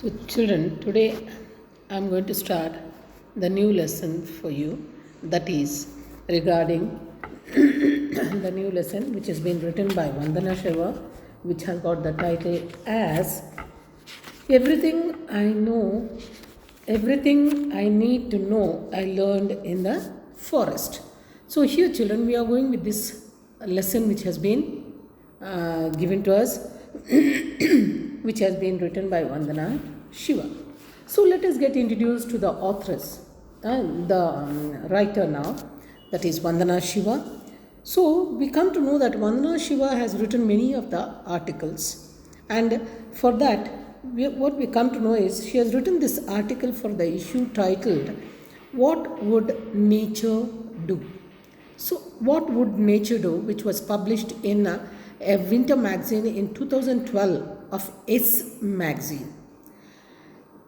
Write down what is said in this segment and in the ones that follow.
So, children, today I'm going to start the new lesson for you, that is regarding the new lesson which has been written by Vandana Shiva, which has got the title as Everything I Know, Everything I Need to Know I Learned in the Forest. So, here, children, we are going with this lesson which has been given to us, which has been written by Vandana Shiva. So let us get introduced to the authoress, the writer now, that is Vandana Shiva. So we come to know that Vandana Shiva has written many of the articles, and for that, what we come to know is she has written this article for the issue titled "What Would Nature Do?" So, what would nature do, which was published in a winter magazine in 2012 of S Magazine.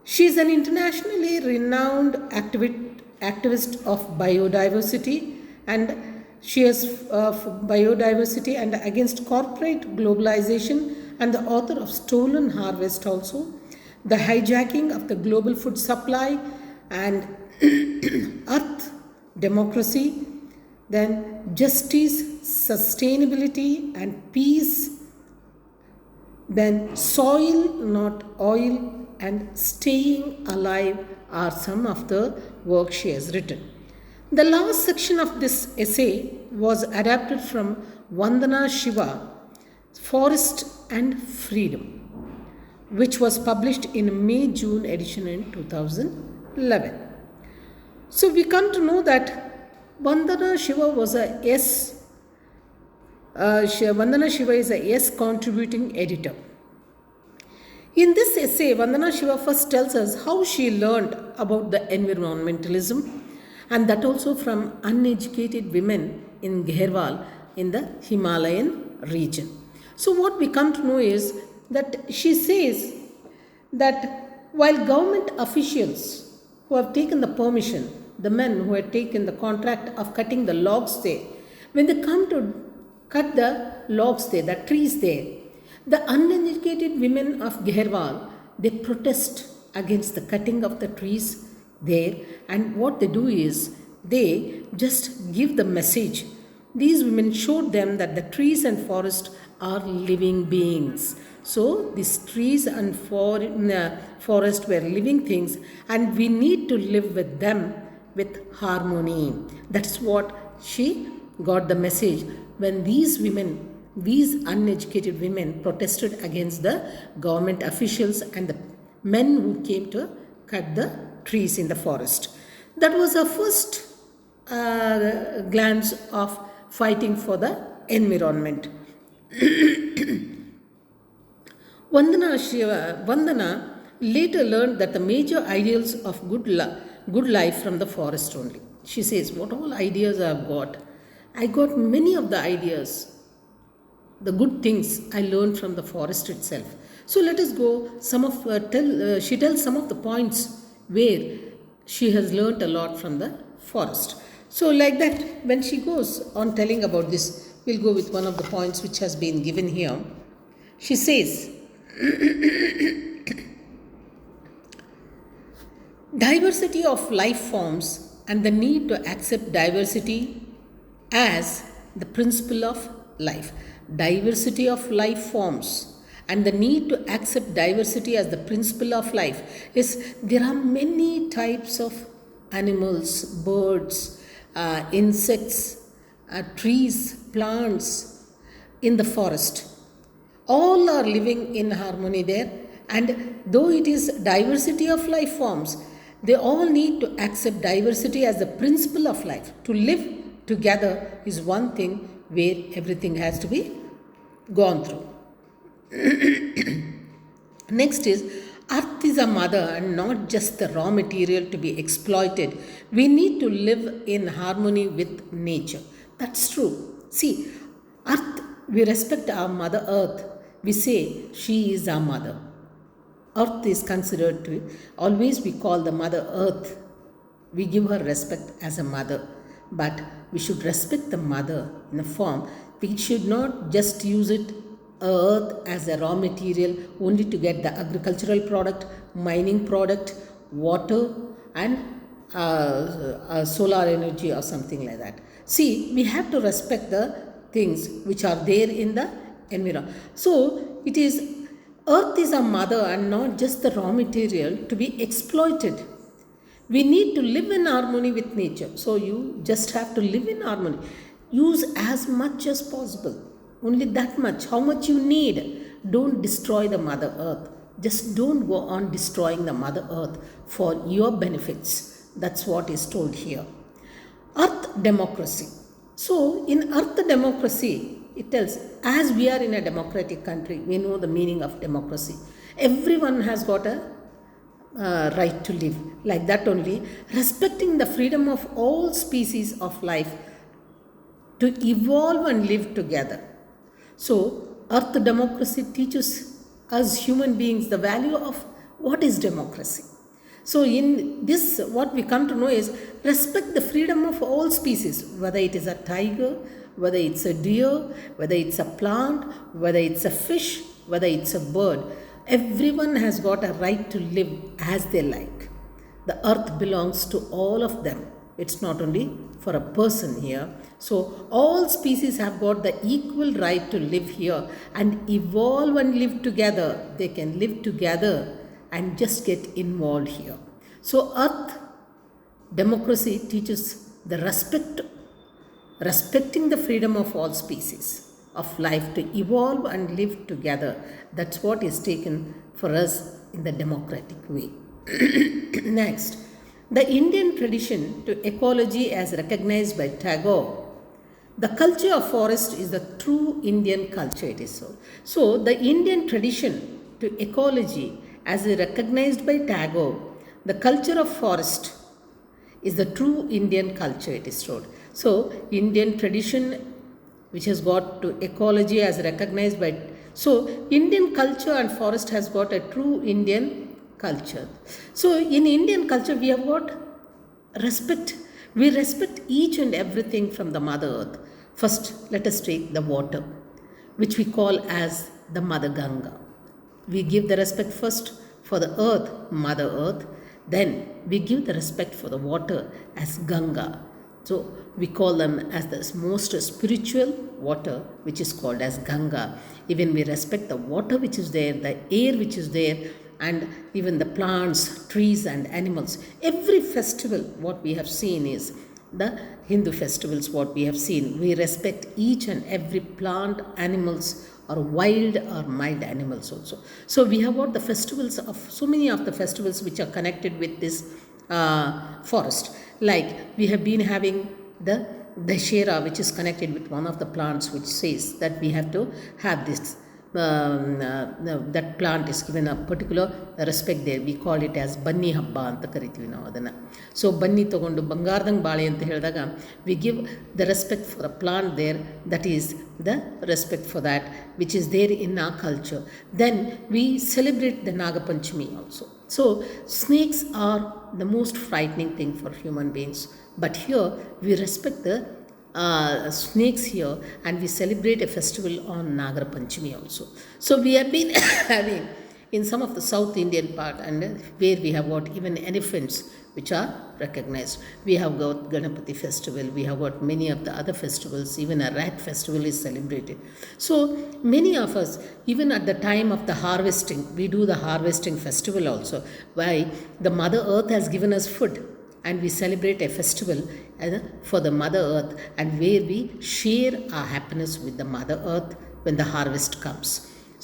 She is an internationally renowned activist of biodiversity, and she is biodiversity and against corporate globalization, and the author of Stolen Harvest also, the hijacking of the global food supply, and Earth Democracy, then justice, sustainability, and peace, then soil, not oil, and staying alive are some of the work she has written. The last section of this essay was adapted from Vandana Shiva, Forest and Freedom, which was published in May-June edition in 2011. So we come to know that Vandana Shiva was a yes. Vandana Shiva is a yes contributing editor. In this essay, Vandana Shiva first tells us how she learned about the environmentalism, and that also from uneducated women in Gherwal in the Himalayan region. So what we come to know is that she says that while government officials who have taken the permission, the men who had taken the contract of cutting the logs there, when they come to cut the logs there, the trees there, the uneducated women of Gherwal, they protest against the cutting of the trees there, and what they do is they just give the message. These women showed them that the trees and forest are living beings. So these trees and forest were living things, and we need to live with them with harmony. That's what she got the message when these women, these uneducated women, protested against the government officials and the men who came to cut the trees in the forest. That was her first glance of fighting for the environment. Vandana later learned that the major ideals of good life from the forest only. She says, what all ideas I've got? I got many of the ideas, the good things I learned from the forest itself. So let us go, she tells some of the points where she has learnt a lot from the forest. So like that, when she goes on telling about this, we'll go with one of the points which has been given here. She says, diversity of life forms and the need to accept diversity as the principle of life. Diversity of life forms and the need to accept diversity as the principle of life is there are many types of animals, birds, insects, trees, plants in the forest. All are living in harmony there, and though it is diversity of life forms, they all need to accept diversity as the principle of life. To live together is one thing where everything has to be gone through. Next is, earth is a mother and not just the raw material to be exploited. We need to live in harmony with nature. That's true. See, earth, we respect our mother earth. We say she is our mother. Earth is considered to always we call the mother earth. We give her respect as a mother. But we should respect the mother in a form. We should not just use it earth as a raw material only to get the agricultural product, mining product, water, and solar energy or something like that. See, we have to respect the things which are there in the environment. So, it is earth is our mother and not just the raw material to be exploited. We need to live in harmony with nature. So you just have to live in harmony. Use as much as possible. Only that much. How much you need. Don't destroy the Mother Earth. Just don't go on destroying the Mother Earth for your benefits. That's what is told here. Earth democracy. So in Earth democracy, it tells, as we are in a democratic country, we know the meaning of democracy. Everyone has got a right to live. Like that only, respecting the freedom of all species of life to evolve and live together. So, Earth democracy teaches us human beings the value of what is democracy. So, in this, what we come to know is respect the freedom of all species, whether it is a tiger, whether it's a deer, whether it's a plant, whether it's a fish, whether it's a bird. Everyone has got a right to live as they like. The earth belongs to all of them. It's not only for a person here. So all species have got the equal right to live here and evolve and live together. They can live together and just get involved here. So earth democracy teaches the respecting the freedom of all species of life to evolve and live together. That's what is taken for us in the democratic way. Next, the Indian tradition to ecology as recognized by Tagore. The culture of forest is the true Indian culture, it is so. So, the Indian tradition to ecology as recognized by Tagore, the culture of forest is the true Indian culture, it is told. So, Indian tradition which has got to ecology as recognized by, so Indian culture and forest has got a true Indian culture. So in Indian culture we have got respect. We respect each and everything from the Mother Earth. First, let us take the water, which we call as the Mother Ganga. We give the respect first for the earth, Mother Earth. Then we give the respect for the water as Ganga. So we call them as the most spiritual water, which is called as Ganga. Even we respect the water which is there, the air which is there, and even the plants, trees and animals. Every festival what we have seen is the Hindu festivals what we have seen. We respect each and every plant, animals, or wild or mild animals also. So we have got the festivals of, so many of the festivals which are connected with this forest. Like we have been having the Dashera, which is connected with one of the plants, which says that we have to have this. That plant is given a particular respect there. We call it as Banni Habba anta kariತೀವಿ ನಾವು ಅದನ್ನು. So ಬನ್ನಿ ತಗೊಂಡು ಬಂಗಾರದಂಗೆ ಬಾಳೆ ಅಂತ ಹೇಳಿದಾಗ we give the respect for a plant there. That is the respect for that which is there in our culture. Then we celebrate the Naga Panchami also. So snakes are the most frightening thing for human beings. But here we respect the snakes here and we celebrate a festival on Naga Panchami also. So we have been having in some of the South Indian part and where we have got even elephants which are recognized. We have got Ganapati festival, we have got many of the other festivals, even a rat festival is celebrated. So many of us, even at the time of the harvesting, we do the harvesting festival also. Why? The Mother Earth has given us food. And we celebrate a festival for the Mother Earth and where we share our happiness with the Mother Earth when the harvest comes.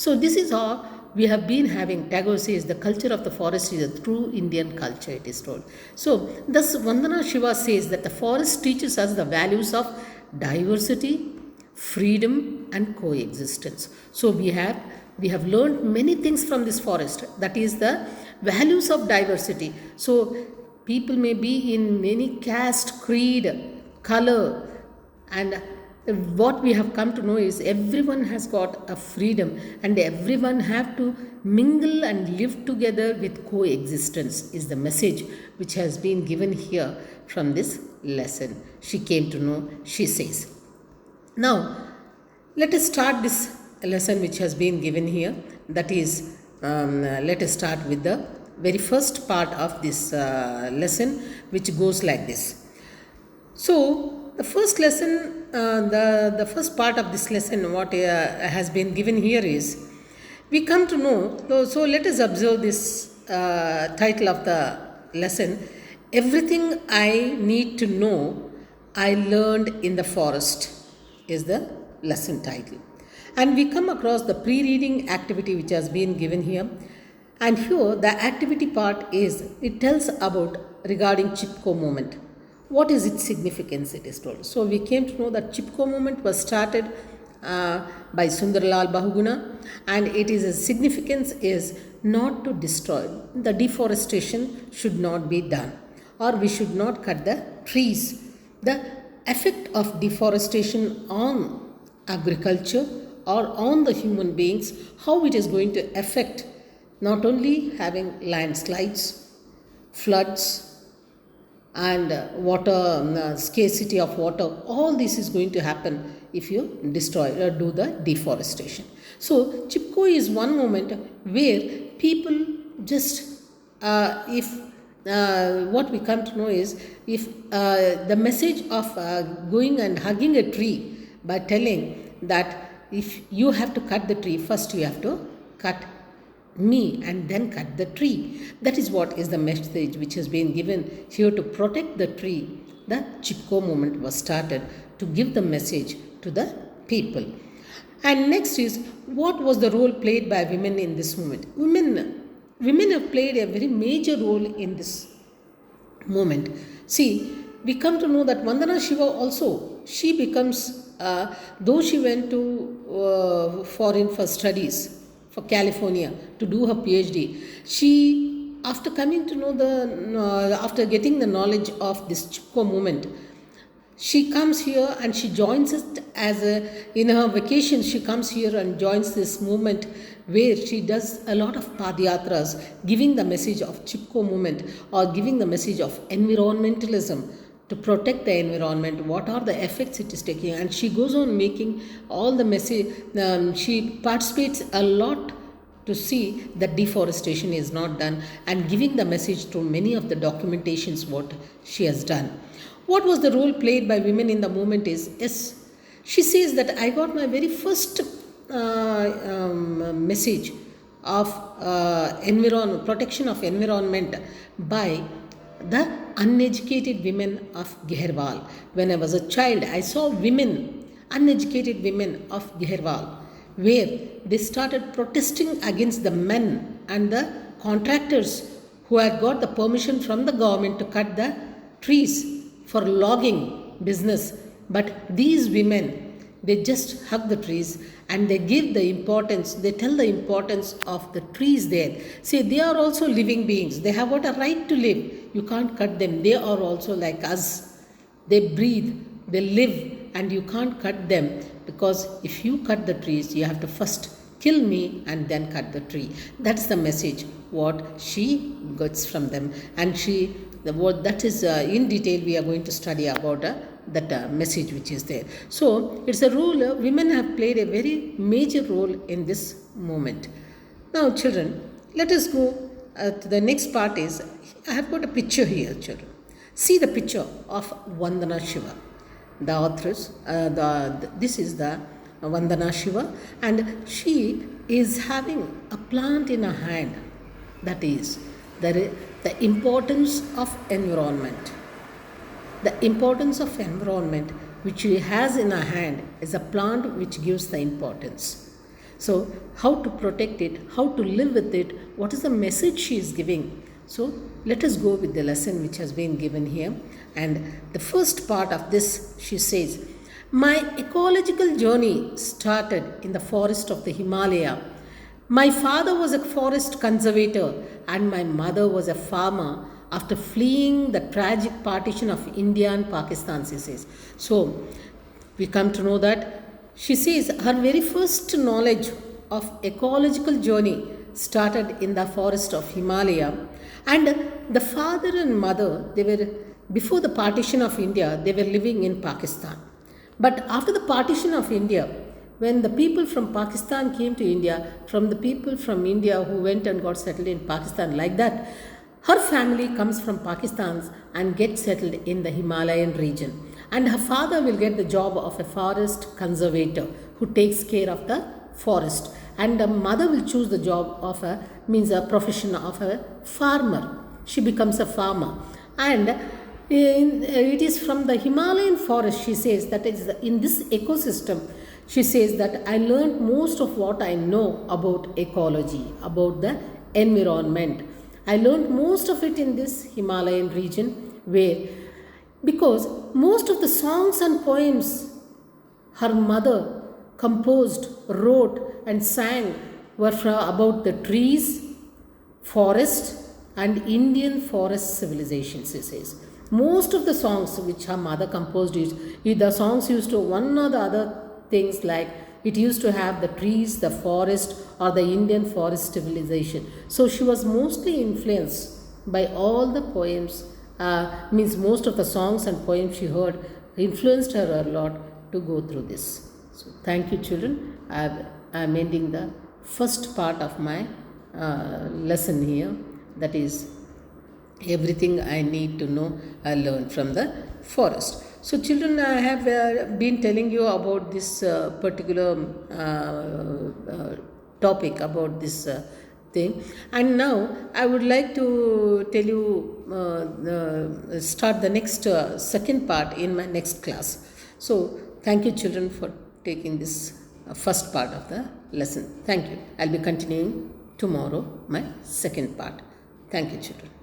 So this is how we have been having. Tagore says the culture of the forest is a true Indian culture, it is told. So thus Vandana Shiva says that the forest teaches us the values of diversity, freedom and coexistence. So we have learned many things from this forest. That is the values of diversity. So people may be in many caste, creed, color, and what we have come to know is everyone has got a freedom and everyone have to mingle and live together with coexistence is the message which has been given here from this lesson. She came to know, she says. Now, let us start this lesson which has been given here. That is, let us start with the very first part of this lesson, which goes like this. So, the first lesson, the first part of this lesson, what has been given here is, we come to know, so let us observe this title of the lesson, Everything I Need to Know I Learned in the Forest, is the lesson title. And we come across the pre-reading activity which has been given here. And here the activity part is, it tells about regarding Chipko movement. What is its significance, it is told. So we came to know that Chipko movement was started by Sundarlal Bahuguna, and its significance is not to destroy. The deforestation should not be done, or we should not cut the trees. The effect of deforestation on agriculture or on the human beings, how it is going to affect not only having landslides, floods, and water, scarcity of water, all this is going to happen if you destroy or do the deforestation. So Chipko is one moment where people just, if what we come to know is, if the message of going and hugging a tree by telling that if you have to cut the tree, first you have to cut me and then cut the tree. That is what is the message which has been given here to protect the tree. The Chipko movement was started to give the message to the people. And next is, what was the role played by women in this movement? Women have played a very major role in this movement. See, we come to know that Vandana Shiva also, she becomes, though she went to foreign for studies, for California, to do her PhD, she, after coming to know after getting the knowledge of this Chipko movement, she comes here and she joins it in her vacation. She comes here and joins this movement where she does a lot of padayatras, giving the message of Chipko movement or giving the message of environmentalism, to protect the environment, what are the effects it is taking. And she goes on making all the message, she participates a lot to see that deforestation is not done, and giving the message to many of the documentations what she has done. What was the role played by women in the movement is, yes, she says that I got my very first message of protection of environment by the uneducated women of Giherwal. When I was a child, I saw women, uneducated women of Giherwal, where they started protesting against the men and the contractors who had got the permission from the government to cut the trees for logging business. But these women, they just hug the trees and they give the importance, they tell the importance of the trees there. See, they are also living beings. They have got a right to live. You can't cut them. They are also like us. They breathe, they live, and you can't cut them, because if you cut the trees, you have to first kill me and then cut the tree. That's the message what she gets from them. And that is in detail we are going to study about that message which is there. So it's a role, women have played a very major role in this movement. Now children, let us go to the next part is, I have got a picture here children. See the picture of Vandana Shiva. The authoress, this is the Vandana Shiva, and she is having a plant in her hand. That is the importance of environment. The importance of environment which she has in her hand is a plant which gives the importance. So how to protect it, how to live with it, what is the message she is giving. So let us go with the lesson which has been given here. And the first part of this, she says, my ecological journey started in the forest of the Himalaya. My father was a forest conservator and my mother was a farmer after fleeing the tragic partition of India and Pakistan, she says. So we come to know that she says her very first knowledge of ecological journey started in the forest of Himalaya. And the father and mother, they were, before the partition of India, they were living in Pakistan. But after the partition of India, when the people from Pakistan came to India, from the people from India who went and got settled in Pakistan, like that, her family comes from Pakistan and gets settled in the Himalayan region. And her father will get the job of a forest conservator who takes care of the forest. And the mother will choose the job of a profession of a farmer. She becomes a farmer. And it is from the Himalayan forest, she says, that is in this ecosystem, she says that I learned most of what I know about ecology, about the environment. I learned most of it in this Himalayan region, where, because most of the songs and poems her mother composed, wrote and sang were about the trees, forest and Indian forest civilizations, she says. Most of the songs which her mother composed, the songs used to one or the other things, like it used to have the trees, the forest or the Indian forest civilization. So she was mostly influenced by all the poems, most of the songs and poems she heard influenced her a lot to go through this. So thank you, children. I am ending the first part of my lesson here, that is everything I need to know I learned from the forest. So children, I have been telling you about this particular topic, about this thing, and now I would like to tell you start the next second part in my next class. So thank you, children, for taking this first part of the lesson. Thank you. I'll be continuing tomorrow my second part. Thank you, children.